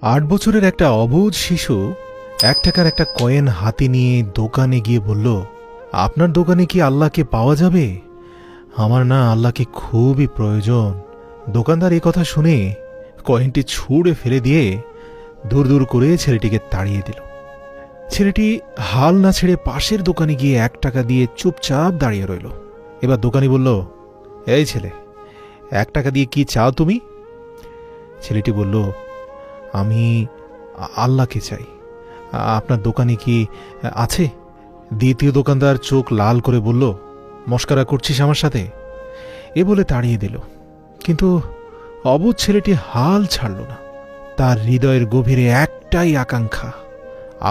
8 বছরের একটা অবুঝ শিশু 1 টাকার একটা কয়েন হাতে নিয়ে দোকানে গিয়ে বলল, আপনার দোকানে কি আল্লাহকে পাওয়া যাবে? আমার না আল্লাহকে খুবই প্রয়োজন। দোকানদার এই কথা শুনে কয়েনটি ছুঁড়ে ফেলে দিয়ে দূর দূর করে ছেলেটিকে তাড়িয়ে দিল। ছেলেটি হাল না ছেড়ে পাশের দোকানে গিয়ে 1 টাকা দিয়ে চুপচাপ দাঁড়িয়ে রইল। এবার দোকানি বলল, এই ছেলে, 1 টাকা দিয়ে কি চাও তুমি? ছেলেটি বলল, আমি আল্লাহকে চাই। আপনার দোকানে কি আছে? দ্বিতীয় দোকানদার চোখ লাল করে বলল, মস্করা করছিস আমার সাথে? এ বলে তাড়িয়ে দিল। কিন্তু অবুঝ ছেলেটি হাল ছাড়ল না। তার হৃদয়ের গভীরে একটাই আকাঙ্ক্ষা,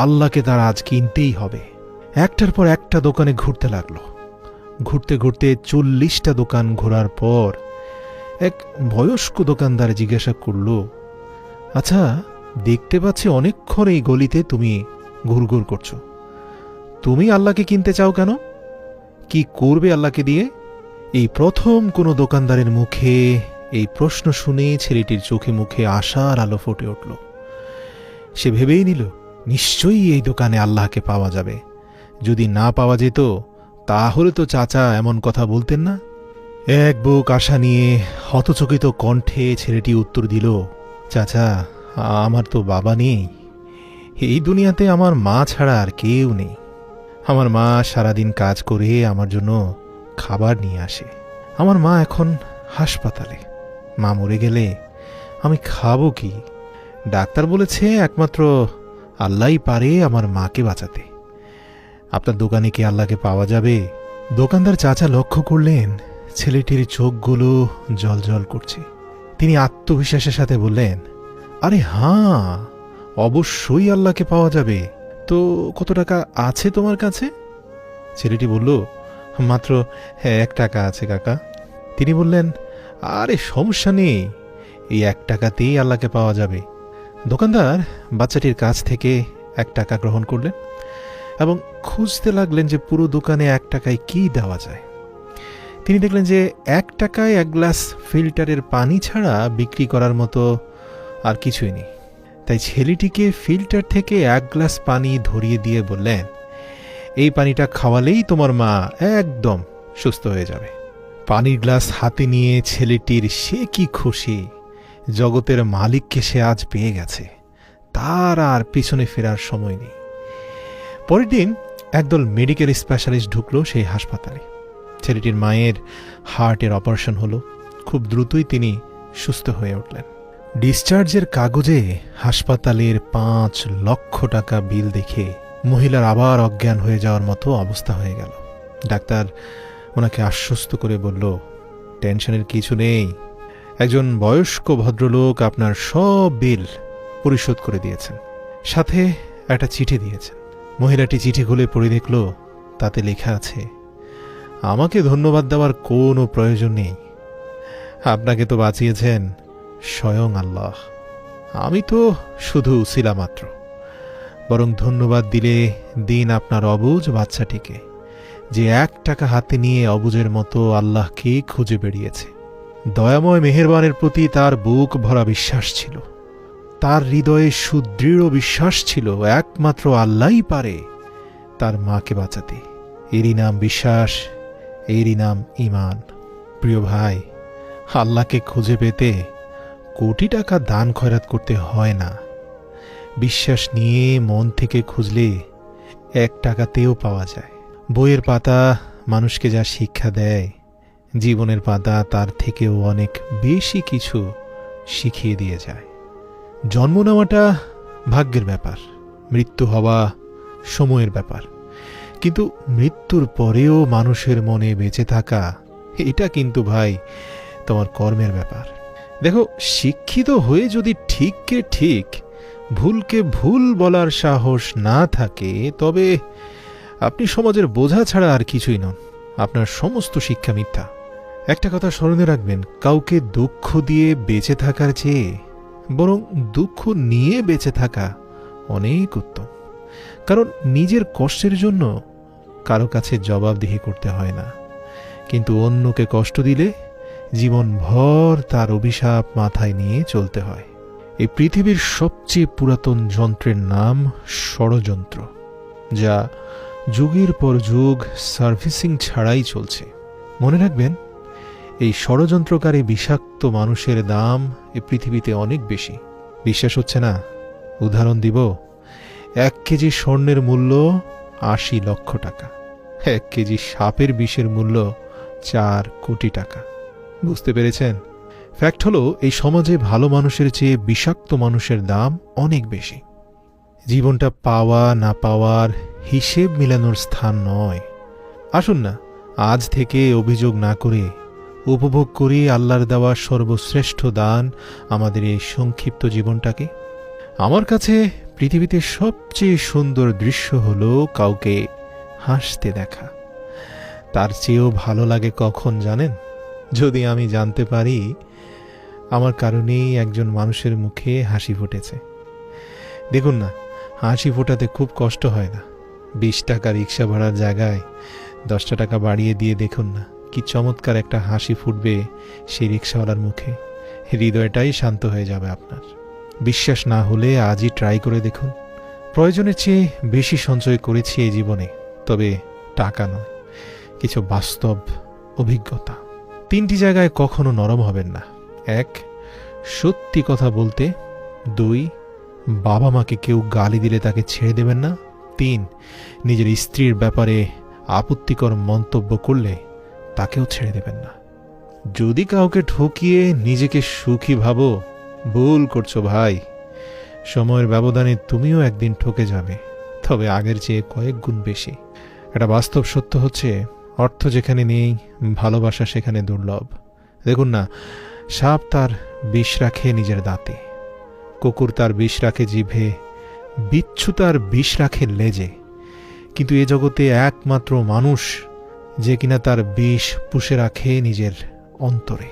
আল্লাহকে তার আজ কিনতেই হবে। একটার পর একটা দোকানে ঘুরতে লাগলো। ঘুরতে ঘুরতে 40টা দোকান ঘোরার পর এক বয়স্ক দোকানদার জিজ্ঞাসা করল, আচ্ছা, দেখতে পাচ্ছি অনেকক্ষণ এই গলিতে তুমি ঘুরঘুর করছো। তুমি আল্লাহকে কিনতে চাও কেন? কি করবে আল্লাহকে দিয়ে? এই প্রথম কোনো দোকানদারের মুখে এই প্রশ্ন শুনে ছেলেটির চোখে মুখে আশার আলো ফুটে উঠল। সে ভেবেই নিল, নিশ্চয়ই এই দোকানে আল্লাহকে পাওয়া যাবে। যদি না পাওয়া যেত তাহলে তো চাচা এমন কথা বলতেন না। এক বুক আশা নিয়ে হতচকিত কণ্ঠে ছেলেটি উত্তর দিল, চাচা, আমার তো বাবা নেই। এই দুনিয়াতে আমার মা ছাড়া আর কেউ নেই। আমার মা সারাদিন কাজ করে আমার জন্য খাবার নিয়ে আসে। আমার মা এখন হাসপাতালে। মা মরে গেলে আমি খাবো কি? ডাক্তার বলেছে একমাত্র আল্লাহই পারে আমার মাকে বাঁচাতে। আপনার দোকানে কি আল্লাহকে পাওয়া যাবে? দোকানদার চাচা লক্ষ্য করলেন ছেলেটির চোখগুলো জলজল করছে। তিনি আত্মবিশ্বাসের সাথে বললেন, আরে হাঁ, অবশ্যই আল্লাহকে পাওয়া যাবে। তো কত টাকা আছে তোমার কাছে? ছেলেটি বলল, মাত্র 1 টাকা আছে কাকা। তিনি বললেন, আরে সমস্যা নেই, এই 1 টাকাতেই আল্লাহকে পাওয়া যাবে। দোকানদার বাচ্চাটির কাছ থেকে 1 টাকা গ্রহণ করলেন এবং খুঁজতে লাগলেন যে পুরো দোকানে 1 টাকায় কি দেওয়া যায়। তিনি দেখলেন যে 1 টাকায় 1 গ্লাস ফিল্টারের পানি ছাড়া বিক্রি করার মতো আর কিছুই নেই। তাই ছেলেটিকে ফিল্টার থেকে 1 গ্লাস পানি ধরিয়ে দিয়ে বললেন, এই পানিটা খাওয়ালেই তোমার মা একদম সুস্থ হয়ে যাবে। পানির গ্লাস হাতে নিয়ে ছেলেটির সে কি খুশি, জগতের মালিককে সে আজ পেয়ে গেছে। তার আর পিছনে ফেরার সময় নেই। পরের দিন একদল মেডিকেল স্পেশালিস্ট ঢুকলো সেই হাসপাতালে। ছেলেটির মায়ের হার্টের অপারেশন হলো। খুব দ্রুতই তিনি সুস্থ হয়ে উঠলেন। ডিসচার্জের কাগজে হাসপাতালের 5 লক্ষ টাকা বিল দেখে মহিলার আবার অজ্ঞান হয়ে যাওয়ার মতো অবস্থা হয়ে গেল। ডাক্তার ওনাকে আশ্বস্ত করে বলল, টেনশনের কিছু নেই, একজন বয়স্ক ভদ্রলোক আপনার সব বিল পরিশোধ করে দিয়েছেন, সাথে একটা চিঠি দিয়েছেন। মহিলাটি চিঠি খুলে পড়ে দেখল, তাতে লেখা আছে, আমাকে ধন্যবাদ দেওয়ার কোনো প্রয়োজন নেই। আপনাকে তো বাঁচিয়েছেন স্বয়ং আল্লাহ। আমি তো শুধু উসিলা মাত্র। বরং ধন্যবাদ দিলে দিন আপনার অবুঝ বাচ্চাটিকে, যে 1 টাকা হাতে নিয়ে অবুঝের মতো আল্লাহকে খুঁজে বেরিয়েছে। দয়াময় মেহেরবানের প্রতি তার বুক ভরা বিশ্বাস ছিল। তার হৃদয়ে সুদৃঢ় বিশ্বাস ছিল একমাত্র আল্লাহই পারে তার মাকে বাঁচাতে। এরই নাম বিশ্বাস, এরই নাম ঈমান। প্রিয় ভাই, আল্লাহকে খুঁজে পেতে কোটি টাকা দান খয়রাত করতে হয় না। বিশ্বাস নিয়ে মন থেকে খুঁজলে 1 টাকাতেও পাওয়া যায়। বইয়ের পাতা মানুষকে যা শিক্ষা দেয়, জীবনের পাতা তার থেকেও অনেক বেশি কিছু শিখিয়ে দিয়ে যায়। জন্ম নেওয়াটা ভাগ্যের ব্যাপার, মৃত্যু হওয়া সময়ের ব্যাপার। কিন্তু মৃত্যুর পরেও মানুষের মনে বেঁচে থাকা, এটা কিন্তু ভাই তোমার কর্মের ব্যাপার। দেখো, শিক্ষিত হয়ে যদি ঠিককে ঠিক, ভুলকে ভুল বলার সাহস না থাকে, তবে আপনি সমাজের বোঝা ছাড়া আর কিছুই নন। আপনার সমস্ত শিক্ষা মিথ্যা। একটা কথা স্মরণে রাখবেন, কাউকে দুঃখ দিয়ে বেঁচে থাকার চেয়ে বরং দুঃখ নিয়ে বেঁচে থাকা অনেক উত্তম। কারণ নিজের কষ্টের জন্য কারো কাছে জবাবদিহি করতে হয় না, কিন্তু অন্যকে কষ্ট দিলে জীবনভর তার অভিশাপ মাথায় নিয়ে চলতে হয়। এই পৃথিবীর সবচেয়ে পুরাতন যন্ত্রের নাম ষড়যন্ত্র, যা যুগের পর যুগ সার্ভিসিং ছাড়াই চলছে। মনে রাখবেন, এই ষড়যন্ত্রকারী বিষাক্ত মানুষের দাম এ পৃথিবীতে অনেক বেশি। বিশ্বাস হচ্ছে না? উদাহরণ দিব। 1 কেজি স্বর্ণের মূল্য 80 লক্ষ টাকা, 1 কেজি সাপের বিষের মূল্য 4 কোটি টাকা। বুঝতে পেরেছেন? ফ্যাক্ট হলো, এই সমাজে ভালো মানুষের চেয়ে বিষাক্ত মানুষের দাম অনেক বেশি। জীবনটা পাওয়া না পাওয়ার হিসেব মিলানোর স্থান নয়। আসুন না, আজ থেকে অভিযোগ না করে উপভোগ করি আল্লাহর দেওয়া সর্বশ্রেষ্ঠ দান, আমাদের এই সংক্ষিপ্ত জীবনটাকে। আমার কাছে পৃথিবীতে সবচেয়ে সুন্দর দৃশ্য হলো কাউকে হাসতে দেখা। তার চেয়েও ভালো লাগে কখন জানেন? যদি আমি জানতে পারি আমার কারণেই একজন মানুষের মুখে হাসি ফুটেছে। দেখুন না, হাসি ফোটাতে খুব কষ্ট হয় না। 20 টাকা রিক্সা ভাড়ার জায়গায় 10 টাকা বাড়িয়ে দিয়ে দেখুন না, কি চমৎকার একটা হাসি ফুটবে সেই রিক্সাওয়ালার মুখে। হৃদয়টাই শান্ত হয়ে যাবে আপনার। বিশ্বাস না হলে আজই ট্রাই করে দেখুন। প্রয়োজনের চেয়ে বেশি সঞ্চয় করেছি এই জীবনে, তবে টাকা নয়, কিছু বাস্তব অভিজ্ঞতা। 3টি জায়গায় কখনো নরম হবেন না। 1, সত্যি কথা বলতে। 2, বাবা মাকে কেউ গালি দিলে তাকে ছেড়ে দেবেন না। 3, নিজের স্ত্রীর ব্যাপারে আপত্তিকর মন্তব্য করলে তাকেও ছেড়ে দেবেন না। যদি কাউকে ঠকিয়ে নিজেকে সুখী ভাবো, ভুল করছো ভাই। সময়ের ব্যবধানে তুমিও একদিন ঠকে যাবে, তবে আগের চেয়ে কয়েক গুণ বেশি। একটা বাস্তব সত্য হচ্ছে, অর্থ যেখানে নেই, ভালোবাসা সেখানে দুর্লভ। দেখুন না, সাপ তার বিষ রাখে নিজের দাঁতে, কুকুর তার বিষ রাখে জিভে, বিচ্ছু তার বিষ রাখে লেজে, কিন্তু এ জগতে একমাত্র মানুষ যে কিনা তার বিষ পুষে রাখে নিজের অন্তরে।